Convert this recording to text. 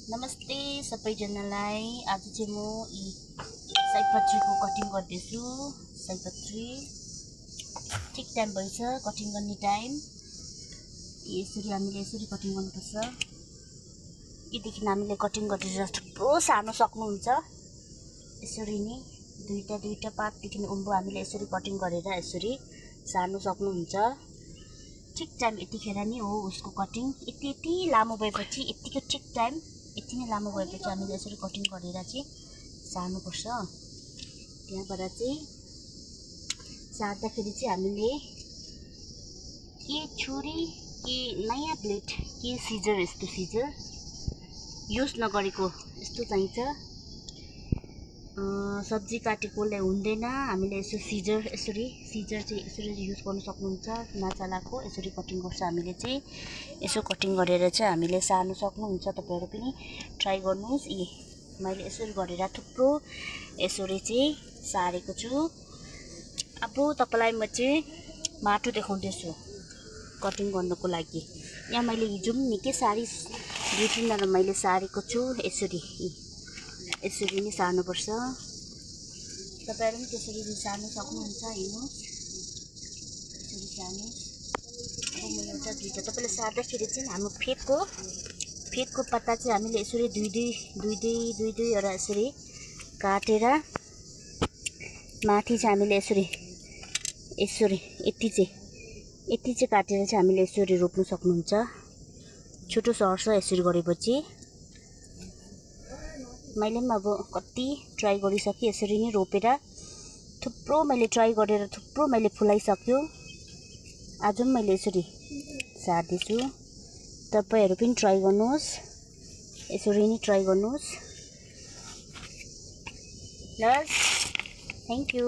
नमस्ते सबैजनालाई। आज चाहिँ म यी सयपत्रीको कटिङ गर्दैछु। सयपत्री ठिक टाइम भएछ कटिङ गर्ने टाइम। यसरी हामीले यसरी कटिङ गर्नुपर्छ। यतिदेखि हामीले कटिङ गरेर थुप्रो सार्न सक्नुहुन्छ। यसरी नै दुईटा पातदेखि उँभो हामीले यसरी कटिङ गरेर यसरी सार्न सक्नुहुन्छ। ठिक टाइम यतिखेर नै हो उसको कटिङ। यति लामो भएपछि यतिको ठिक टाइम यति नै लामो भएपछि हामीले यसरी कटिङ गरेर चाहिँ सार्नुपर्छ। त्यहाँबाट चाहिँ सार्दाखेरि चाहिँ हामीले के छुरी के नयाँ ब्लेड के सिजर, यस्तो सिजर युज नगरेको यस्तो चाहिन्छ। सब्जी काटेकोले हुँदैन। हामीले यसो सिजर चाहिँ यसरी युज गर्न सक्नुहुन्छ। नचलाको यसरी कटिङ गर्छ हामीले चाहिँ। यसो कटिङ गरेर चाहिँ हामीले सार्न सक्नुहुन्छ। तपाईहरु पनि ट्राई गर्नुहोस्। मैले यसरी गरेर थुप्रो यसरी चाहिँ सारेको छु। अब तपाईलाई म चाहिँ माटो देखाउँदैछु कटिङ गर्नको लागि। यहाँ मैले हिजो पनि निकै सारी 2-3 वटा मैले सारेको छु। यसरी नै सार्नुपर्छ। तपाईहरु पनि त्यसरी नै सार्न सक्नुहुन्छ। हेर्नुहोस् यसरी सार्नुहोस्। अब म एउटा दुईटा तपाईले सार्दाखेरि चाहिँ हाम्रो फेदको पत्ता चाहिँ हामीले यसरी दुई वटा यसरी काटेर माथि चाहिँ हामीले यसरी यति चाहिँ काटेर चाहिँ हामीले यसरी रोप्न सक्नुहुन्छ। छोटो सर्छ यसरी गरेपछि। मैले पनि अब कति ट्राई गरिसकेँ यसरी नै रोपेर। थुप्रो मैले ट्राई गरेर थुप्रो मैले फुलाइसक्यो। आज पनि मैले यसरी सार्दैछु। तपाईहरु पनि ट्राई गर्नुहोस्। यसरी नै ट्राई गर्नुहोस्। ल थ्यांक यू।